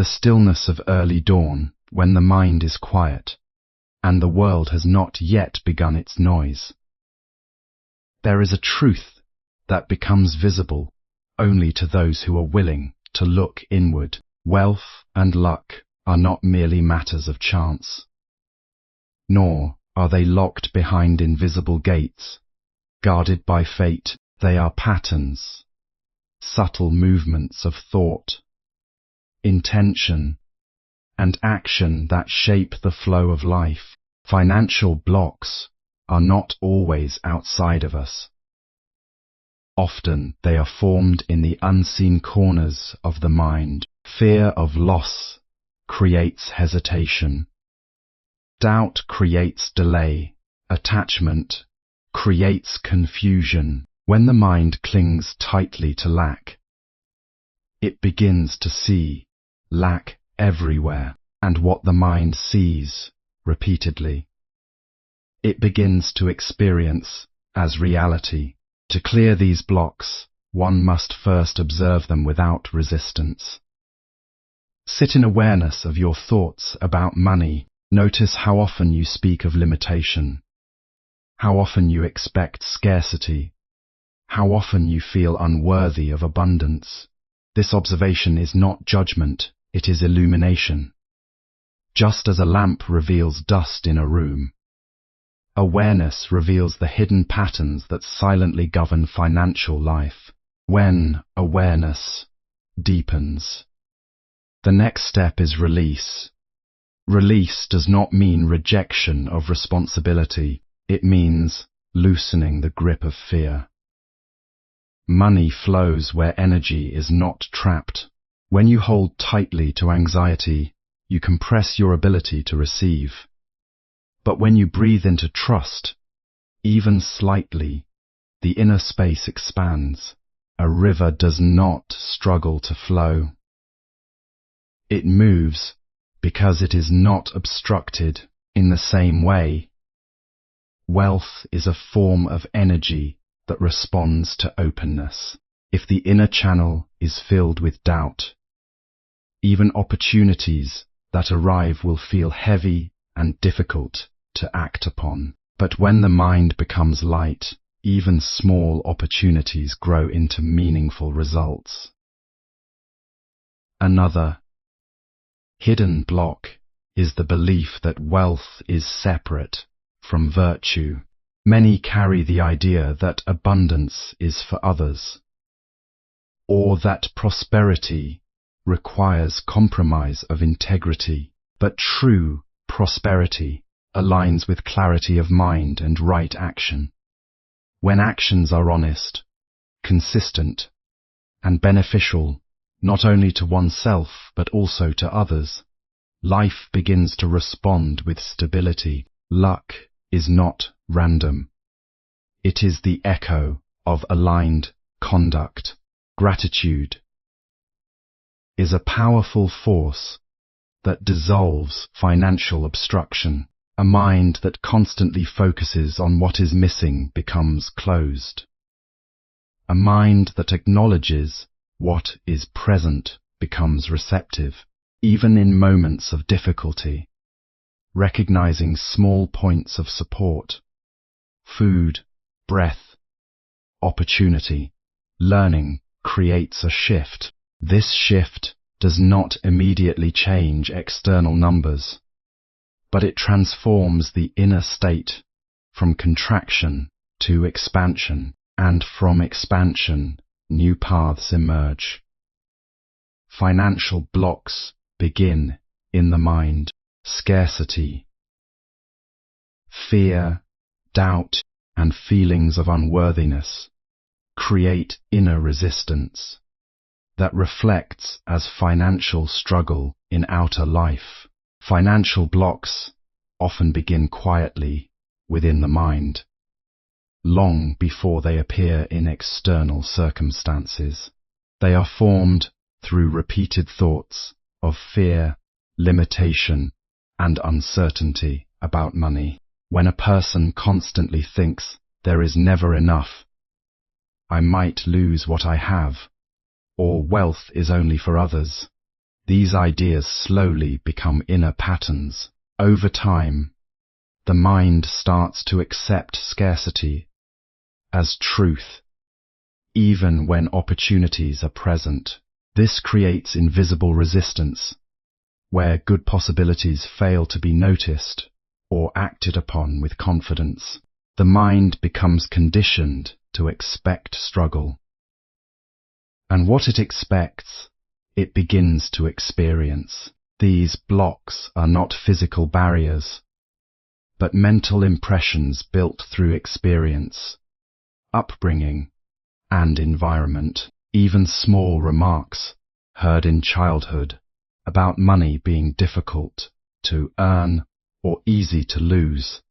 the stillness of early dawn, when the mind is quiet, and the world has not yet begun its noise. There is a truth that becomes visible only to those who are willing to look inward. Wealth and luck are not merely matters of chance, nor are they locked behind invisible gates, guarded by fate. They are patterns, subtle movements of thought, intention, and action that shape the flow of life. Financial blocks are not always outside of us. Often they are formed in the unseen corners of the mind. Fear of loss creates hesitation. Doubt creates delay. Attachment creates confusion. When the mind clings tightly to lack, it begins to see lack everywhere, and what the mind sees repeatedly, it begins to experience as reality. To clear these blocks, one must first observe them without resistance. Sit in awareness of your thoughts about money. Notice how often you speak of limitation, how often you expect scarcity, how often you feel unworthy of abundance. This observation is not judgment, it is illumination. Just as a lamp reveals dust in a room, awareness reveals the hidden patterns that silently govern financial life. When awareness deepens, the next step is release. Release does not mean rejection of responsibility, it means loosening the grip of fear. Money flows where energy is not trapped. When you hold tightly to anxiety, you compress your ability to receive. But when you breathe into trust, even slightly, the inner space expands. A river does not struggle to flow. It moves because it is not obstructed. In the same way, wealth is a form of energy that responds to openness. If the inner channel is filled with doubt, even opportunities that arrive will feel heavy and difficult to act upon. But when the mind becomes light, even small opportunities grow into meaningful results. Another hidden block is the belief that wealth is separate from virtue. Many carry the idea that abundance is for others, or that prosperity requires compromise of integrity. But true prosperity aligns with clarity of mind and right action. When actions are honest, consistent, and beneficial, not only to oneself but also to others, life begins to respond with stability. Luck is not random. It is the echo of aligned conduct. Gratitude is a powerful force that dissolves financial obstruction. A mind that constantly focuses on what is missing becomes closed. A mind that acknowledges what is present becomes receptive, even in moments of difficulty. Recognizing small points of support, food, breath, opportunity, learning creates a shift. This shift does not immediately change external numbers, but it transforms the inner state from contraction to expansion, and from expansion, new paths emerge. Financial blocks begin in the mind. Scarcity, fear, doubt, and feelings of unworthiness create inner resistance that reflects as financial struggle in outer life. Financial blocks often begin quietly within the mind, long before they appear in external circumstances. They are formed through repeated thoughts of fear, limitation, and uncertainty about money. When a person constantly thinks there is never enough, I might lose what I have, or wealth is only for others, These ideas slowly become inner patterns. Over time, the mind starts to accept scarcity as truth, even when opportunities are present. This creates invisible resistance, where good possibilities fail to be noticed or acted upon with confidence. The mind becomes conditioned to expect struggle. And what it expects, it begins to experience. These blocks are not physical barriers, but mental impressions built through experience, upbringing, and environment. Even small remarks heard in childhood about money being difficult to earn or easy to lose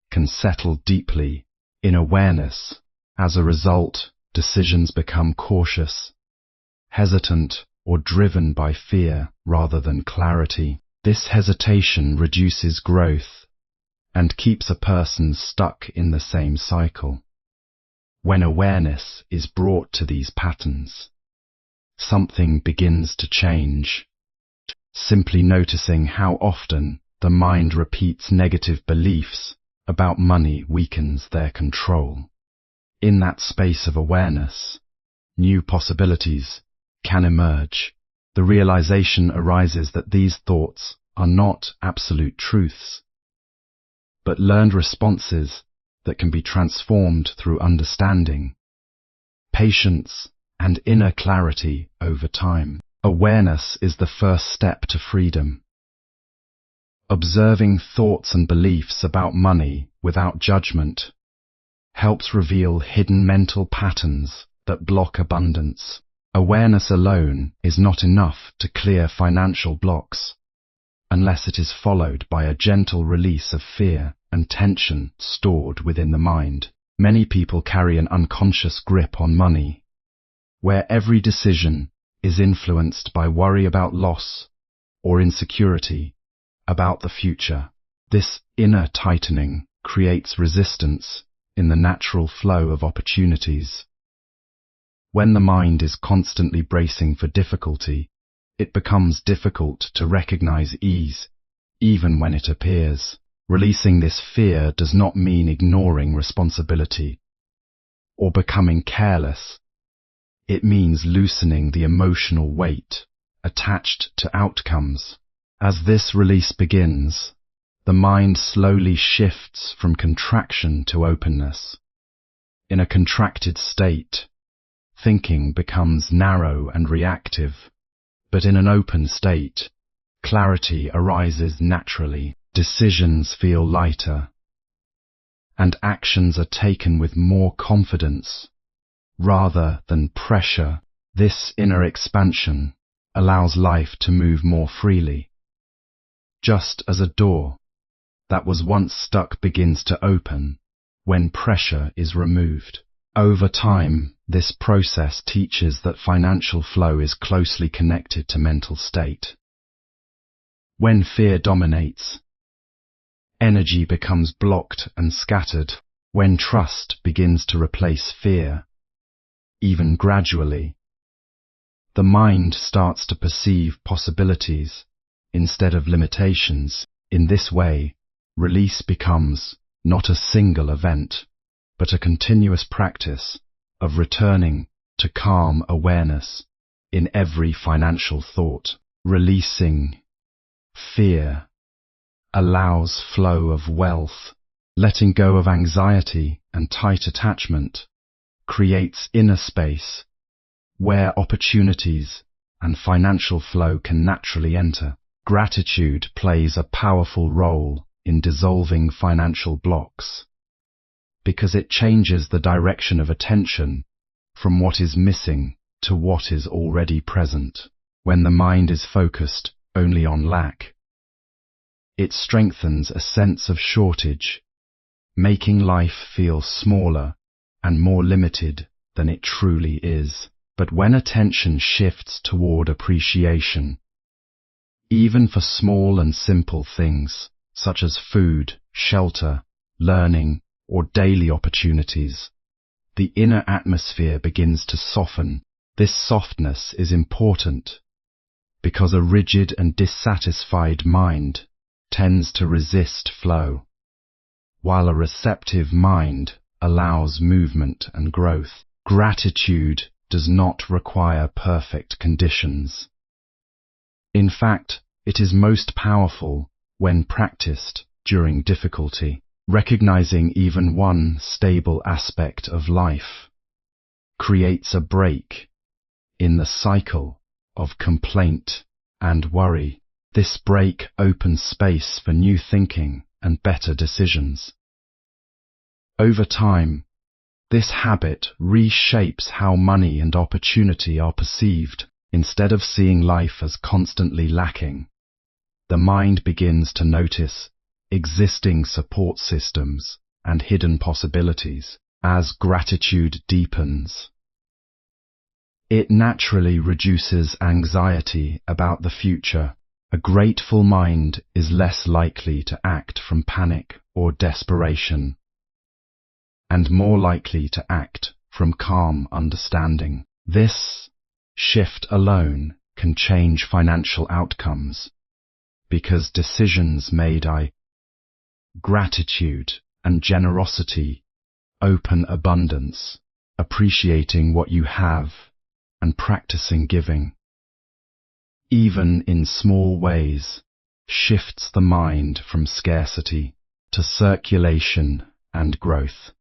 can settle deeply in awareness. As a result, decisions become cautious, hesitant, or driven by fear rather than clarity. This hesitation reduces growth and keeps a person stuck in the same cycle. When awareness is brought to these patterns, something begins to change. Simply noticing how often the mind repeats negative beliefs about money weakens their control. In that space of awareness, new possibilities can emerge. The realization arises that these thoughts are not absolute truths, but learned responses that can be transformed through understanding, patience, and inner clarity over time. Awareness is the first step to freedom. Observing thoughts and beliefs about money without judgment helps reveal hidden mental patterns that block abundance. Awareness alone is not enough to clear financial blocks, unless it is followed by a gentle release of fear and tension stored within the mind. Many people carry an unconscious grip on money, where every decision is influenced by worry about loss or insecurity about the future. This inner tightening creates resistance in the natural flow of opportunities. When the mind is constantly bracing for difficulty, it becomes difficult to recognize ease, even when it appears. Releasing this fear does not mean ignoring responsibility or becoming careless. It means loosening the emotional weight attached to outcomes. As this release begins, the mind slowly shifts from contraction to openness. In a contracted state, thinking becomes narrow and reactive, but in an open state, clarity arises naturally. Decisions feel lighter, and actions are taken with more confidence rather than pressure. This inner expansion allows life to move more freely, just as a door that was once stuck begins to open when pressure is removed. Over time, this process teaches that financial flow is closely connected to mental state. When fear dominates, energy becomes blocked and scattered. When trust begins to replace fear, even gradually, the mind starts to perceive possibilities instead of limitations. In this way, release becomes not a single event, but a continuous practice of returning to calm awareness in every financial thought. Releasing fear allows flow of wealth. Letting go of anxiety and tight attachment creates inner space where opportunities and financial flow can naturally enter. Gratitude plays a powerful role in dissolving financial blocks because it changes the direction of attention from what is missing to what is already present. When the mind is focused only on lack, it strengthens a sense of shortage, making life feel smaller and more limited than it truly is. But when attention shifts toward appreciation, even for small and simple things, such as food, shelter, learning, or daily opportunities, the inner atmosphere begins to soften. This softness is important because a rigid and dissatisfied mind tends to resist flow, while a receptive mind allows movement and growth. Gratitude does not require perfect conditions. In fact, it is most powerful when practiced during difficulty. Recognizing even one stable aspect of life creates a break in the cycle of complaint and worry. This break opens space for new thinking and better decisions. Over time, this habit reshapes how money and opportunity are perceived. Instead of seeing life as constantly lacking, the mind begins to notice existing support systems and hidden possibilities. As gratitude deepens, it naturally reduces anxiety about the future. A grateful mind is less likely to act from panic or desperation, and more likely to act from calm understanding. This shift alone can change financial outcomes, because decisions made by gratitude and generosity open abundance. Appreciating what you have and practicing giving, even in small ways, shifts the mind from scarcity to circulation and growth.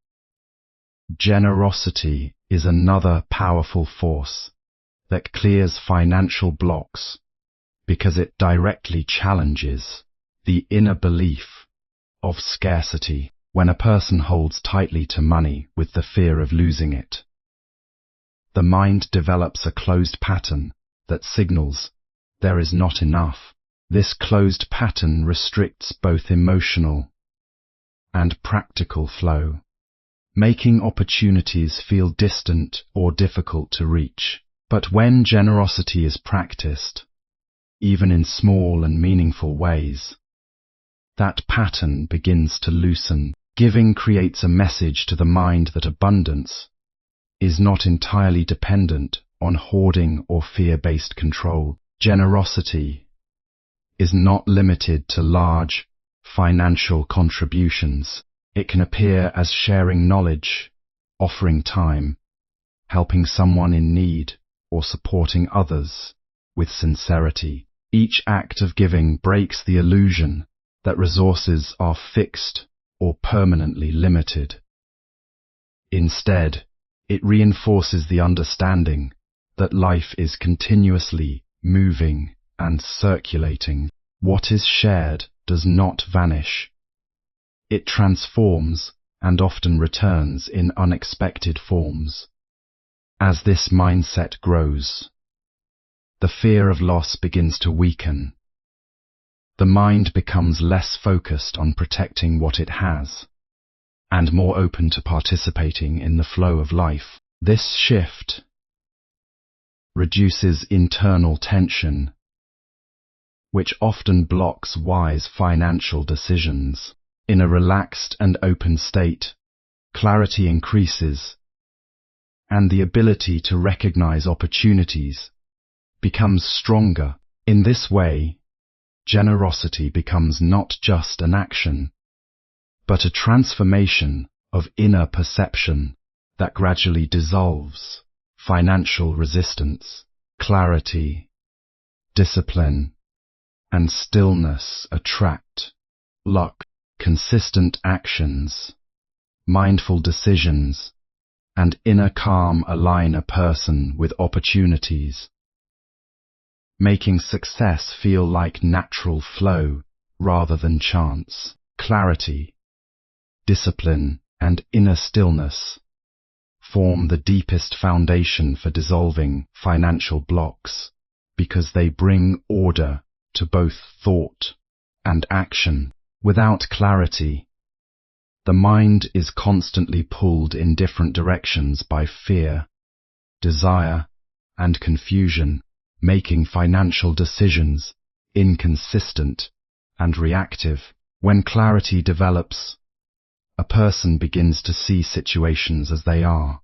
Generosity is another powerful force that clears financial blocks because it directly challenges the inner belief of scarcity. When a person holds tightly to money with the fear of losing it, the mind develops a closed pattern that signals there is not enough. This closed pattern restricts both emotional and practical flow, making opportunities feel distant or difficult to reach. But when generosity is practiced, even in small and meaningful ways, that pattern begins to loosen. Giving creates a message to the mind that abundance is not entirely dependent on hoarding or fear-based control. Generosity is not limited to large financial contributions. It can appear as sharing knowledge, offering time, helping someone in need, or supporting others with sincerity. Each act of giving breaks the illusion that resources are fixed or permanently limited. Instead, it reinforces the understanding that life is continuously moving and circulating. What is shared does not vanish. It transforms and often returns in unexpected forms. As this mindset grows, the fear of loss begins to weaken. The mind becomes less focused on protecting what it has, and more open to participating in the flow of life. This shift reduces internal tension, which often blocks wise financial decisions. In a relaxed and open state, clarity increases, and the ability to recognize opportunities becomes stronger. In this way, generosity becomes not just an action, but a transformation of inner perception that gradually dissolves financial resistance. Clarity, discipline, and stillness attract luck. Consistent actions, mindful decisions, and inner calm align a person with opportunities, making success feel like natural flow rather than chance. Clarity, discipline, and inner stillness form the deepest foundation for dissolving financial blocks because they bring order to both thought and action. Without clarity, the mind is constantly pulled in different directions by fear, desire, and confusion, making financial decisions inconsistent and reactive. When clarity develops, a person begins to see situations as they are,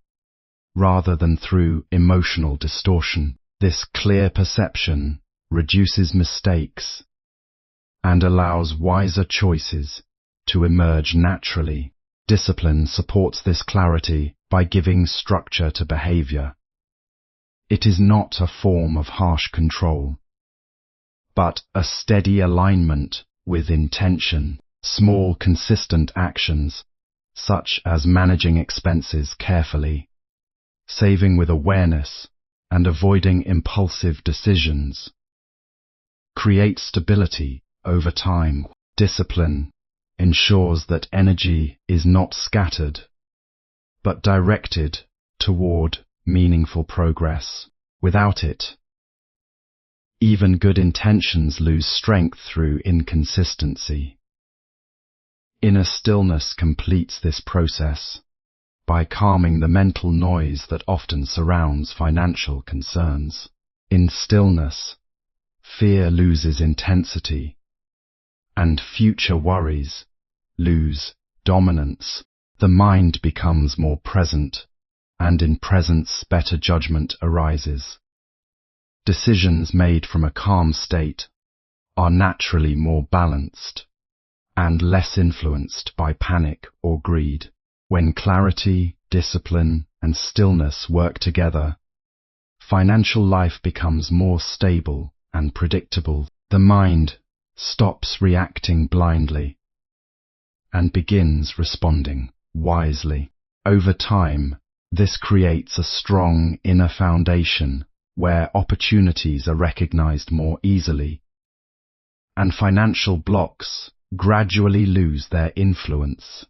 rather than through emotional distortion. This clear perception reduces mistakes, and allows wiser choices to emerge naturally. Discipline supports this clarity by giving structure to behavior. It is not a form of harsh control, but a steady alignment with intention. Small, consistent actions, such as managing expenses carefully, saving with awareness, and avoiding impulsive decisions, create stability over time. Discipline ensures that energy is not scattered, but directed toward meaningful progress. Without it, even good intentions lose strength through inconsistency. Inner stillness completes this process by calming the mental noise that often surrounds financial concerns. In stillness, fear loses intensity, and future worries lose dominance. The mind becomes more present, and in presence better judgment arises. Decisions made from a calm state are naturally more balanced and less influenced by panic or greed. When clarity, discipline, and stillness work together, financial life becomes more stable and predictable. The mind stops reacting blindly and begins responding wisely. Over time, this creates a strong inner foundation where opportunities are recognized more easily, and financial blocks gradually lose their influence.